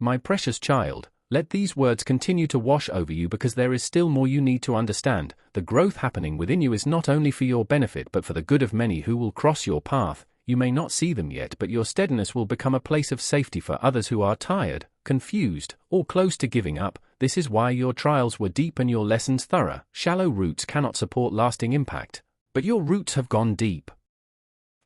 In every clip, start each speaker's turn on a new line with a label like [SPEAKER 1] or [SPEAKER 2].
[SPEAKER 1] My precious child, let these words continue to wash over you because there is still more you need to understand. The growth happening within you is not only for your benefit but for the good of many who will cross your path. You may not see them yet, but your steadiness will become a place of safety for others who are tired, confused, or close to giving up. This is why your trials were deep and your lessons thorough. Shallow roots cannot support lasting impact, but your roots have gone deep.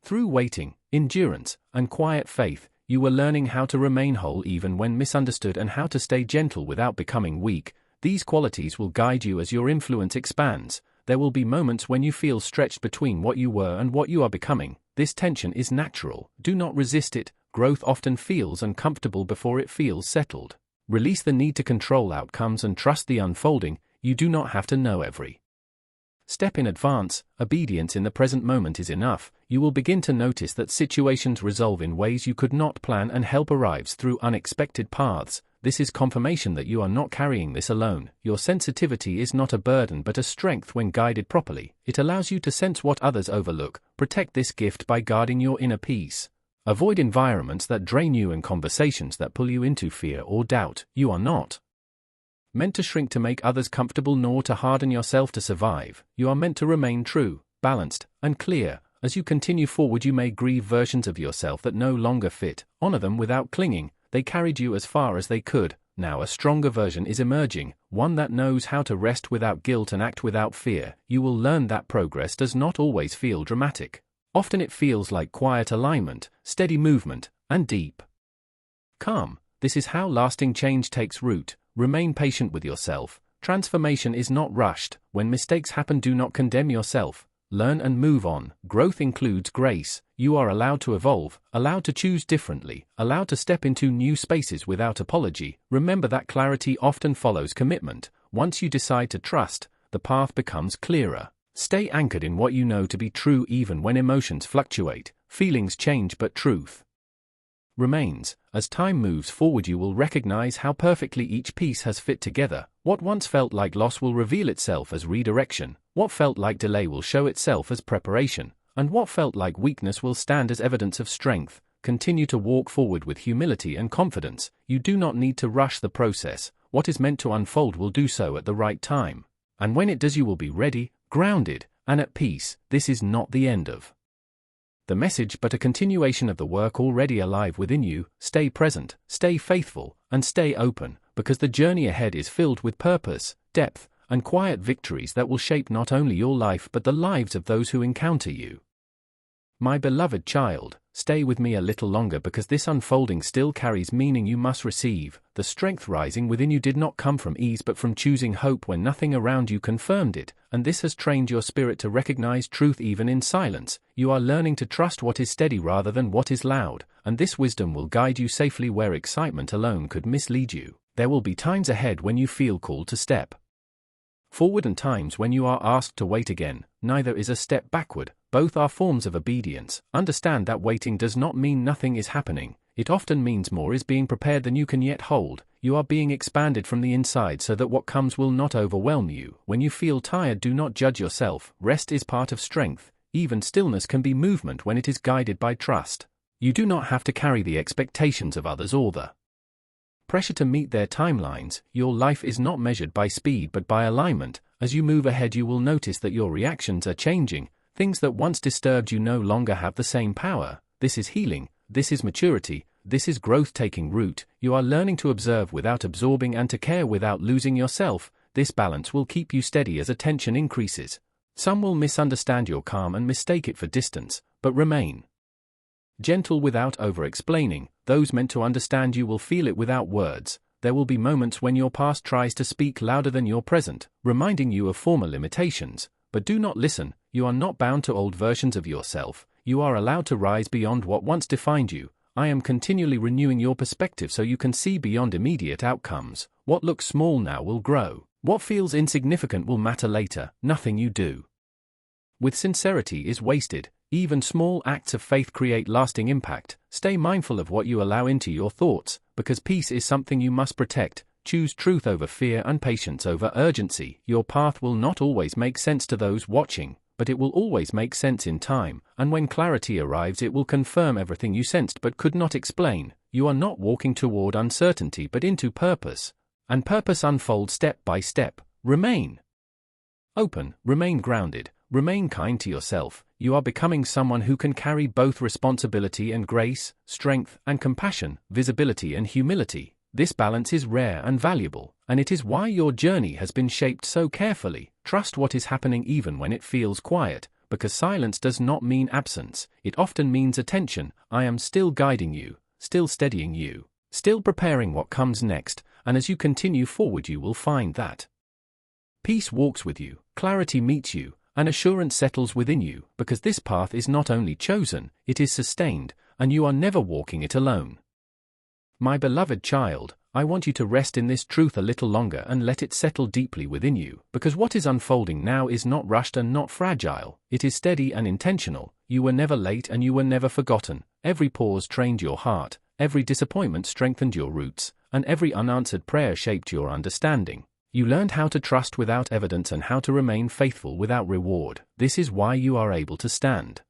[SPEAKER 1] Through waiting, endurance, and quiet faith, you were learning how to remain whole even when misunderstood and how to stay gentle without becoming weak. These qualities will guide you as your influence expands. There will be moments when you feel stretched between what you were and what you are becoming. This tension is natural. Do not resist it. Growth often feels uncomfortable before it feels settled. Release the need to control outcomes and trust the unfolding. You do not have to know every step in advance. Obedience in the present moment is enough. You will begin to notice that situations resolve in ways you could not plan and help arrives through unexpected paths. This is confirmation that you are not carrying this alone. Your sensitivity is not a burden but a strength when guided properly. It allows you to sense what others overlook. Protect this gift by guarding your inner peace. Avoid environments that drain you and conversations that pull you into fear or doubt. You are not meant to shrink to make others comfortable nor to harden yourself to survive. You are meant to remain true, balanced, and clear. As you continue forward, you may grieve versions of yourself that no longer fit. Honor them without clinging. They carried you as far as they could. Now a stronger version is emerging, one that knows how to rest without guilt and act without fear. You will learn that progress does not always feel dramatic. Often it feels like quiet alignment, steady movement, and deep calm. This is how lasting change takes root. Remain patient with yourself. Transformation is not rushed. When mistakes happen, do not condemn yourself. Learn and move on. Growth includes grace. You are allowed to evolve, allowed to choose differently, allowed to step into new spaces without apology. Remember that clarity often follows commitment. Once you decide to trust, the path becomes clearer. Stay anchored in what you know to be true even when emotions fluctuate. Feelings change but truth remains. As time moves forward, you will recognize how perfectly each piece has fit together. What once felt like loss will reveal itself as redirection. What felt like delay will show itself as preparation. And what felt like weakness will stand as evidence of strength. Continue to walk forward with humility and confidence. You do not need to rush the process. What is meant to unfold will do so at the right time. And when it does, you will be ready, grounded, and at peace. This is not the end of the message but a continuation of the work already alive within you. Stay present, stay faithful, and stay open, because the journey ahead is filled with purpose, depth, and quiet victories that will shape not only your life but the lives of those who encounter you. My beloved child, stay with me a little longer because this unfolding still carries meaning you must receive. The strength rising within you did not come from ease but from choosing hope when nothing around you confirmed it, and this has trained your spirit to recognize truth even in silence. You are learning to trust what is steady rather than what is loud, and this wisdom will guide you safely where excitement alone could mislead you. There will be times ahead when you feel called to step forward and times when you are asked to wait again. Neither is a step backward. Both are forms of obedience. Understand that waiting does not mean nothing is happening. It often means more is being prepared than you can yet hold. You are being expanded from the inside so that what comes will not overwhelm you. When you feel tired, do not judge yourself. Rest is part of strength. Even stillness can be movement when it is guided by trust. You do not have to carry the expectations of others or the pressure to meet their timelines. Your life is not measured by speed but by alignment. As you move ahead, you will notice that your reactions are changing. Things that once disturbed you no longer have the same power. This is healing. This is maturity. This is growth taking root. You are learning to observe without absorbing and to care without losing yourself. This balance will keep you steady as attention increases. Some will misunderstand your calm and mistake it for distance, but remain gentle without over-explaining. Those meant to understand you will feel it without words. There will be moments when your past tries to speak louder than your present, reminding you of former limitations. But do not listen. You are not bound to old versions of yourself. You are allowed to rise beyond what once defined you. I am continually renewing your perspective so you can see beyond immediate outcomes. What looks small now will grow. What feels insignificant will matter later. Nothing you do with sincerity is wasted. Even small acts of faith create lasting impact. Stay mindful of what you allow into your thoughts, because peace is something you must protect. Choose truth over fear and patience over urgency. Your path will not always make sense to those watching, but it will always make sense in time, and when clarity arrives it will confirm everything you sensed but could not explain. you are not walking toward uncertainty but into purpose. And purpose unfolds step by step. Remain open, remain grounded, remain kind to yourself. You are becoming someone who can carry both responsibility and grace, strength and compassion, visibility and humility. This balance is rare and valuable, and it is why your journey has been shaped so carefully. Trust what is happening even when it feels quiet, because silence does not mean absence, it often means attention. I am still guiding you, still steadying you, still preparing what comes next, and as you continue forward you will find that peace walks with you, clarity meets you, and assurance settles within you, because this path is not only chosen, it is sustained, and you are never walking it alone. My beloved child, I want you to rest in this truth a little longer and let it settle deeply within you, because what is unfolding now is not rushed and not fragile, it is steady and intentional. You were never late and you were never forgotten. Every pause trained your heart, every disappointment strengthened your roots, and every unanswered prayer shaped your understanding. You learned how to trust without evidence and how to remain faithful without reward. This is why you are able to stand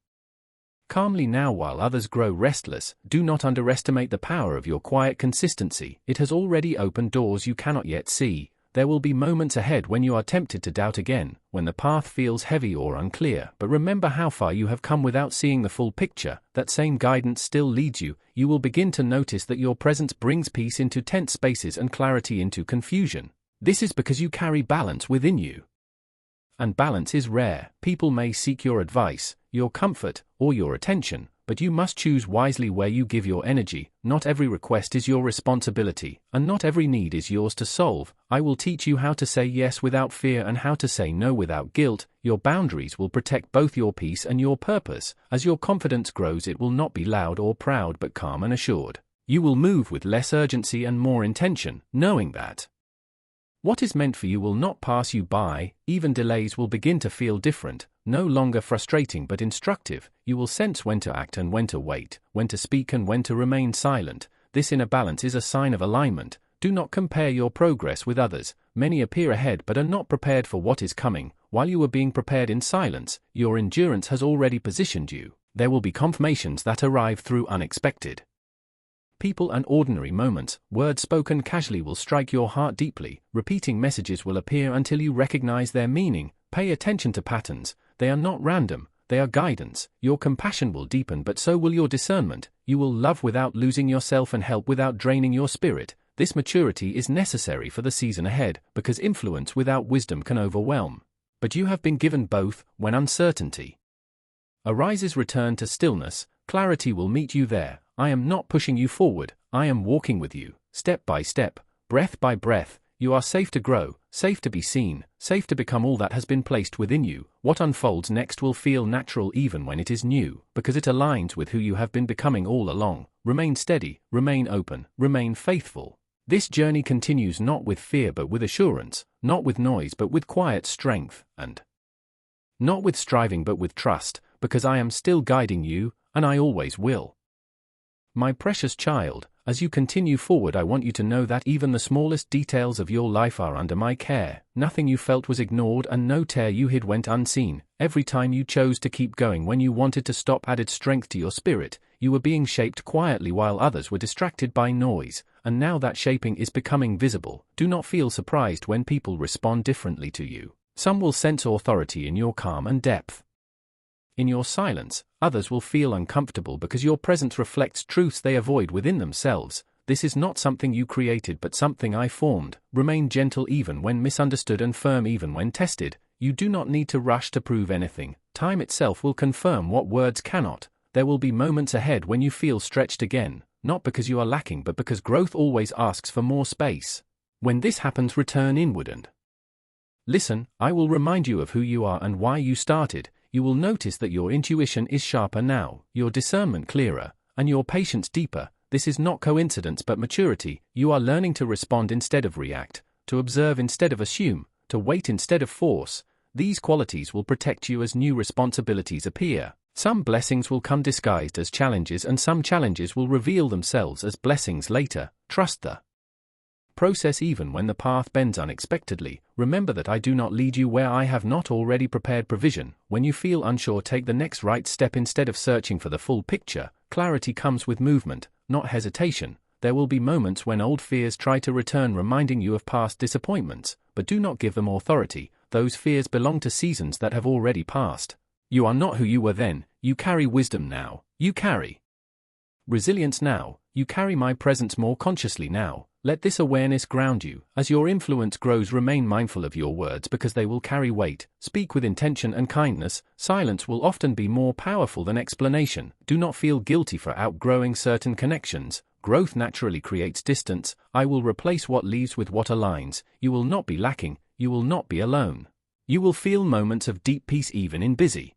[SPEAKER 1] calmly now while others grow restless. Do not underestimate the power of your quiet consistency. It has already opened doors you cannot yet see. There will be moments ahead when you are tempted to doubt again, when the path feels heavy or unclear. But remember how far you have come without seeing the full picture. That same guidance still leads you. You will begin to notice that your presence brings peace into tense spaces and clarity into confusion. This is because you carry balance within you. And balance is rare. People may seek your advice, your comfort, or your attention, but you must choose wisely where you give your energy. Not every request is your responsibility, and not every need is yours to solve. I will teach you how to say yes without fear and how to say no without guilt. Your boundaries will protect both your peace and your purpose. As your confidence grows, it will not be loud or proud but calm and assured. You will move with less urgency and more intention, knowing that what is meant for you will not pass you by. Even delays will begin to feel different, no longer frustrating but instructive. You will sense when to act and when to wait, when to speak and when to remain silent. This inner balance is a sign of alignment. Do not compare your progress with others. Many appear ahead but are not prepared for what is coming. While you are being prepared in silence, your endurance has already positioned you. There will be confirmations that arrive through unexpected people and ordinary moments. Words spoken casually will strike your heart deeply. Repeating messages will appear until you recognize their meaning. Pay attention to patterns. They are not random, they are guidance. Your compassion will deepen, but so will your discernment. You will love without losing yourself and help without draining your spirit. This maturity is necessary for the season ahead, because influence without wisdom can overwhelm. But you have been given both. When uncertainty arises, return to stillness. Clarity will meet you there. I am not pushing you forward, I am walking with you, step by step, breath by breath. You are safe to grow, safe to be seen, safe to become all that has been placed within you. What unfolds next will feel natural even when it is new, because it aligns with who you have been becoming all along. Remain steady, remain open, remain faithful. This journey continues not with fear but with assurance, not with noise but with quiet strength, and not with striving but with trust, because I am still guiding you, and I always will. My precious child, as you continue forward, I want you to know that even the smallest details of your life are under my care. Nothing you felt was ignored and no tear you hid went unseen. Every time you chose to keep going when you wanted to stop added strength to your spirit. You were being shaped quietly while others were distracted by noise, and now that shaping is becoming visible. Do not feel surprised when people respond differently to you. Some will sense authority in your calm and depth. In your silence, others will feel uncomfortable because your presence reflects truths they avoid within themselves. This is not something you created but something I formed. Remain gentle even when misunderstood and firm even when tested. You do not need to rush to prove anything. Time itself will confirm what words cannot. There will be moments ahead when you feel stretched again, not because you are lacking but because growth always asks for more space. When this happens, return inward and listen. I will remind you of who you are and why you started. You will notice that your intuition is sharper now, your discernment clearer, and your patience deeper. This is not coincidence but maturity. You are learning to respond instead of react, to observe instead of assume, to wait instead of force. These qualities will protect you as new responsibilities appear. Some blessings will come disguised as challenges, and some challenges will reveal themselves as blessings later. Trust the process even when the path bends unexpectedly. Remember that I do not lead you where I have not already prepared provision. When you feel unsure, take the next right step instead of searching for the full picture. Clarity comes with movement, not hesitation. There will be moments when old fears try to return, reminding you of past disappointments, but do not give them authority. Those fears belong to seasons that have already passed. You are not who you were then. You carry wisdom now. You carry resilience now. You carry my presence more consciously now. Let this awareness ground you. As your influence grows, remain mindful of your words because they will carry weight. Speak with intention and kindness. Silence will often be more powerful than explanation. Do not feel guilty for outgrowing certain connections. Growth naturally creates distance. I will replace what leaves with what aligns. You will not be lacking. You will not be alone. You will feel moments of deep peace even in busy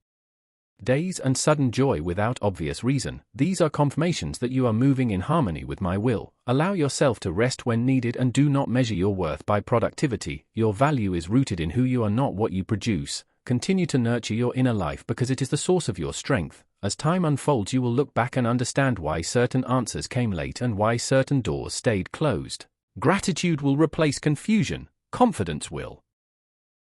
[SPEAKER 1] days and sudden joy without obvious reason. These are confirmations that you are moving in harmony with my will. Allow yourself to rest when needed and do not measure your worth by productivity. Your value is rooted in who you are, not what you produce. Continue to nurture your inner life because it is the source of your strength. As time unfolds, you will look back and understand why certain answers came late and why certain doors stayed closed. Gratitude will replace confusion. Confidence will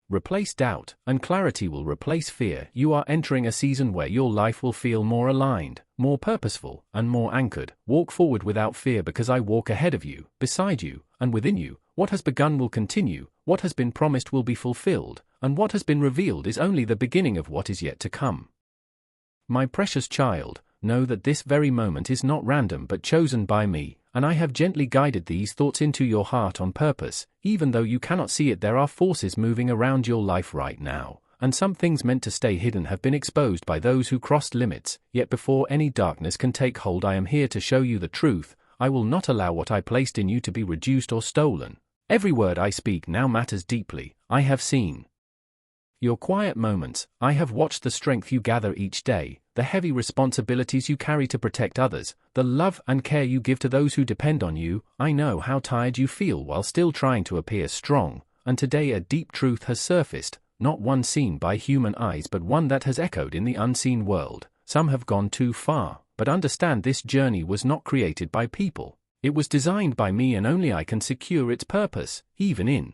[SPEAKER 1] replace doubt, and clarity will replace fear. You are entering a season where your life will feel more aligned, more purposeful, and more anchored. Walk forward without fear because I walk ahead of you, beside you, and within you. What has begun will continue, what has been promised will be fulfilled, and what has been revealed is only the beginning of what is yet to come. My precious child, know that this very moment is not random but chosen by me, and I have gently guided these thoughts into your heart on purpose. Even though you cannot see it, there are forces moving around your life right now, and some things meant to stay hidden have been exposed by those who crossed limits. Yet before any darkness can take hold, I am here to show you the truth. I will not allow what I placed in you to be reduced or stolen. Every word I speak now matters deeply. I have seen your quiet moments. I have watched the strength you gather each day, the heavy responsibilities you carry to protect others, the love and care you give to those who depend on you. I know how tired you feel while still trying to appear strong, and today a deep truth has surfaced, not one seen by human eyes but one that has echoed in the unseen world. Some have gone too far, but understand this journey was not created by people. It was designed by me, and only I can secure its purpose, even in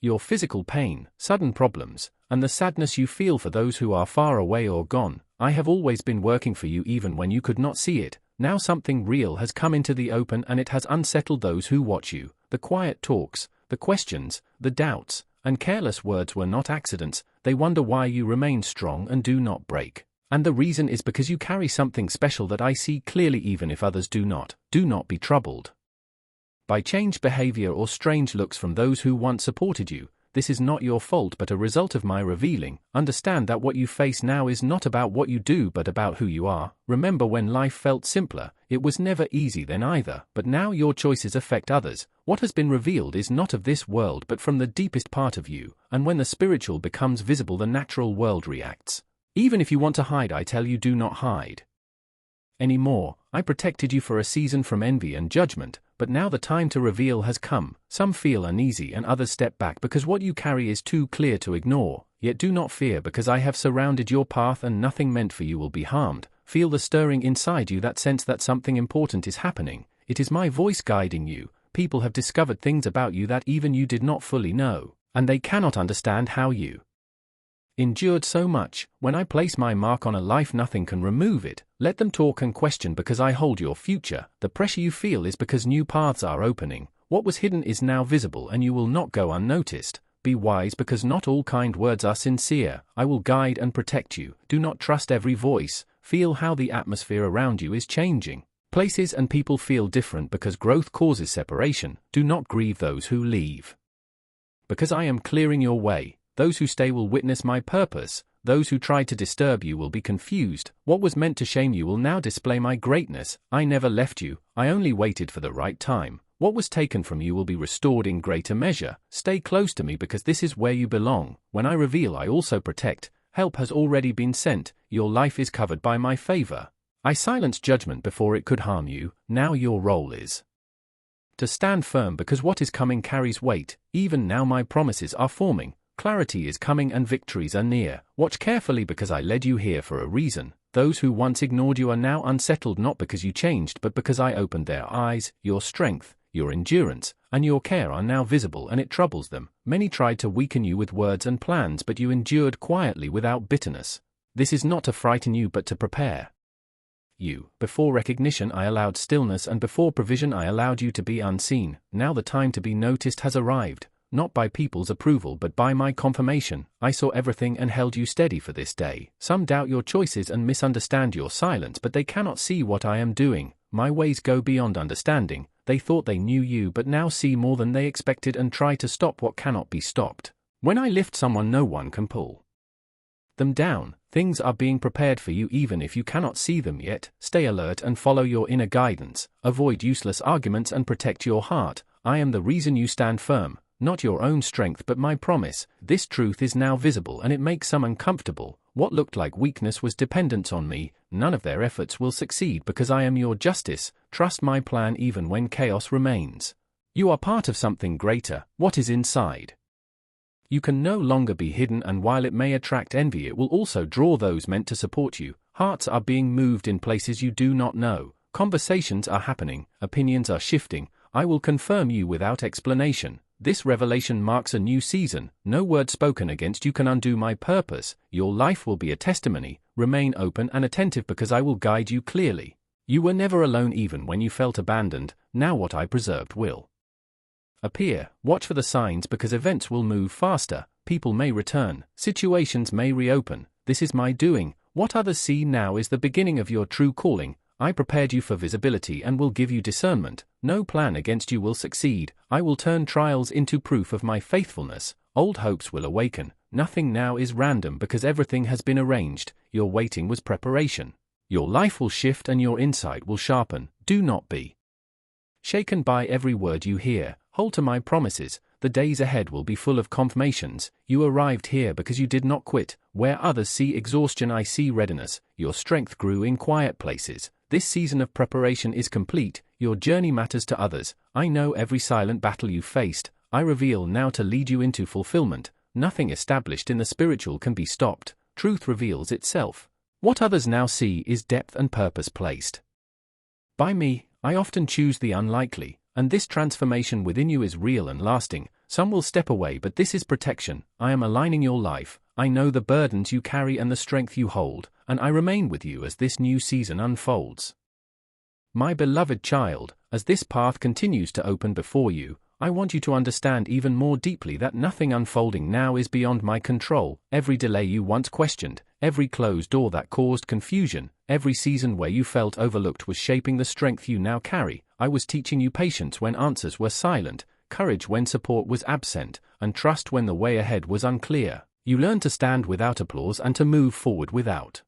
[SPEAKER 1] your physical pain, sudden problems, and the sadness you feel for those who are far away or gone. I have always been working for you even when you could not see it. Now something real has come into the open and it has unsettled those who watch you. The quiet talks, the questions, the doubts, and careless words were not accidents. They wonder why you remain strong and do not break. And the reason is because you carry something special that I see clearly even if others do not. Do not be troubled by changed behavior or strange looks from those who once supported you. This is not your fault but a result of my revealing. Understand that what you face now is not about what you do but about who you are. Remember when life felt simpler, it was never easy then either, but now your choices affect others. What has been revealed is not of this world but from the deepest part of you, and when the spiritual becomes visible the natural world reacts. Even if you want to hide, I tell you, do not hide anymore. I protected you for a season from envy and judgment, but now the time to reveal has come. Some feel uneasy and others step back because what you carry is too clear to ignore. Yet do not fear because I have surrounded your path and nothing meant for you will be harmed. Feel the stirring inside you, that sense that something important is happening. It is my voice guiding you. People have discovered things about you that even you did not fully know, and they cannot understand how you endured so much. When I place my mark on a life, nothing can remove it. Let them talk and question because I hold your future. The pressure you feel is because new paths are opening. What was hidden is now visible and you will not go unnoticed. Be wise because not all kind words are sincere. I will guide and protect you. Do not trust every voice. Feel how the atmosphere around you is changing. Places and people feel different because growth causes separation. Do not grieve those who leave, because I am clearing your way. Those who stay will witness my purpose. Those who try to disturb you will be confused. What was meant to shame you will now display my greatness. I never left you. I only waited for the right time. What was taken from you will be restored in greater measure. Stay close to me because this is where you belong. When I reveal, I also protect. Help has already been sent. Your life is covered by my favor. I silenced judgment before it could harm you. Now your role is to stand firm because what is coming carries weight. Even now my promises are forming. Clarity is coming and victories are near. Watch carefully because I led you here for a reason. Those who once ignored you are now unsettled not because you changed but because I opened their eyes. Your strength, your endurance, and your care are now visible and it troubles them. Many tried to weaken you with words and plans but you endured quietly without bitterness. This is not to frighten you but to prepare you. Before recognition I allowed stillness, and before provision I allowed you to be unseen. Now the time to be noticed has arrived, not by people's approval but by my confirmation. I saw everything and held you steady for this day. Some doubt your choices and misunderstand your silence, but they cannot see what I am doing. My ways go beyond understanding. They thought they knew you but now see more than they expected and try to stop what cannot be stopped. When I lift someone, no one can pull them down. Things are being prepared for you even if you cannot see them yet. Stay alert and follow your inner guidance. Avoid useless arguments and protect your heart. I am the reason you stand firm, not your own strength but my promise. This truth is now visible and it makes some uncomfortable. What looked like weakness was dependence on me. None of their efforts will succeed because I am your justice. Trust my plan even when chaos remains. You are part of something greater. What is inside you can no longer be hidden, and while it may attract envy, it will also draw those meant to support you. Hearts are being moved in places you do not know. Conversations are happening. Opinions are shifting. I will confirm you without explanation. This revelation marks a new season. No word spoken against you can undo my purpose. Your life will be a testimony. Remain open and attentive because I will guide you clearly. You were never alone even when you felt abandoned. Now what I preserved will appear. Watch for the signs because events will move faster. People may return. Situations may reopen. This is my doing. What others see now is the beginning of your true calling. I prepared you for visibility and will give you discernment. No plan against you will succeed. I will turn trials into proof of my faithfulness. Old hopes will awaken. Nothing now is random because everything has been arranged. Your waiting was preparation. Your life will shift and your insight will sharpen. Do not be shaken by every word you hear. Hold to my promises. The days ahead will be full of confirmations. You arrived here because you did not quit. Where others see exhaustion, I see readiness. Your strength grew in quiet places. This season of preparation is complete. Your journey matters to others. I know every silent battle you faced. I reveal now to lead you into fulfillment. Nothing established in the spiritual can be stopped. Truth reveals itself. What others now see is depth and purpose placed by me. I often choose the unlikely, and this transformation within you is real and lasting. Some will step away, but this is protection. I am aligning your life. I know the burdens you carry and the strength you hold, and I remain with you as this new season unfolds. My beloved child, as this path continues to open before you, I want you to understand even more deeply that nothing unfolding now is beyond my control. Every delay you once questioned, every closed door that caused confusion, every season where you felt overlooked was shaping the strength you now carry. I was teaching you patience when answers were silent, courage when support was absent, and trust when the way ahead was unclear. You learned to stand without applause and to move forward without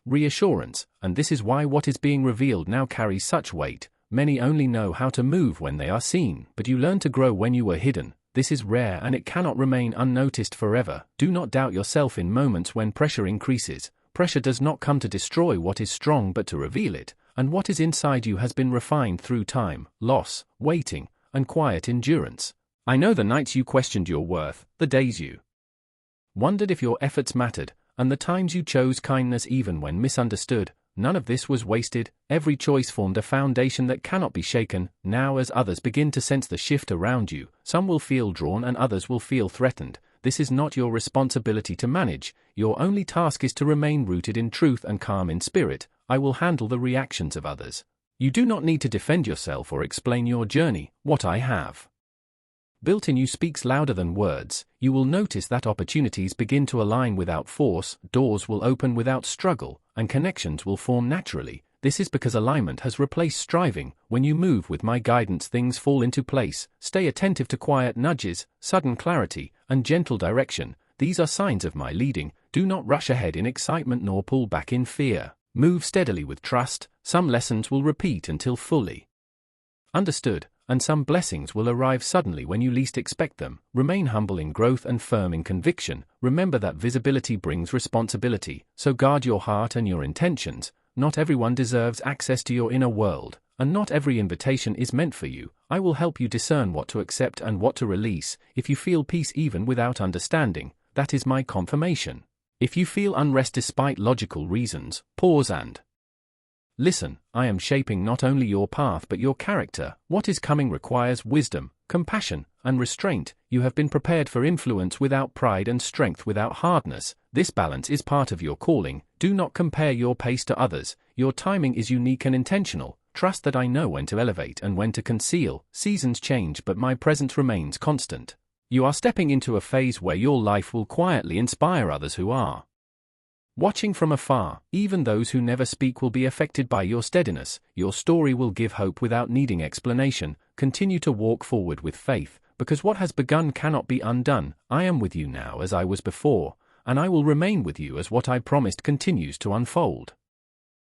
[SPEAKER 1] reassurance, and this is why what is being revealed now carries such weight. Many only know how to move when they are seen, but you learn to grow when you were hidden. This is rare and it cannot remain unnoticed forever. Do not doubt yourself in moments when pressure increases. Pressure does not come to destroy what is strong but to reveal it, and what is inside you has been refined through time, loss, waiting, and quiet endurance. I know the nights you questioned your worth, the days you wondered if your efforts mattered, and the times you chose kindness even when misunderstood. None of this was wasted. Every choice formed a foundation that cannot be shaken. Now as others begin to sense the shift around you, some will feel drawn and others will feel threatened. This is not your responsibility to manage. Your only task is to remain rooted in truth and calm in spirit. I will handle the reactions of others. You do not need to defend yourself or explain your journey. What I have built in you speaks louder than words. You will notice that opportunities begin to align without force, doors will open without struggle, and connections will form naturally. This is because alignment has replaced striving. When you move with my guidance, things fall into place. Stay attentive to quiet nudges, sudden clarity, and gentle direction. These are signs of my leading. Do not rush ahead in excitement nor pull back in fear. Move steadily with trust. Some lessons will repeat until fully understood, and some blessings will arrive suddenly when you least expect them. Remain humble in growth and firm in conviction. Remember that visibility brings responsibility, so guard your heart and your intentions. Not everyone deserves access to your inner world, and not every invitation is meant for you. I will help you discern what to accept and what to release. If you feel peace even without understanding, that is my confirmation. If you feel unrest despite logical reasons, pause and listen. I am shaping not only your path but your character. What is coming requires wisdom, compassion, and restraint. You have been prepared for influence without pride and strength without hardness. This balance is part of your calling. Do not compare your pace to others. Your timing is unique and intentional. Trust that I know when to elevate and when to conceal. Seasons change, but my presence remains constant. You are stepping into a phase where your life will quietly inspire others who are watching from afar. Even those who never speak will be affected by your steadiness. Your story will give hope without needing explanation. Continue to walk forward with faith, because what has begun cannot be undone. I am with you now as I was before, and I will remain with you as what I promised continues to unfold.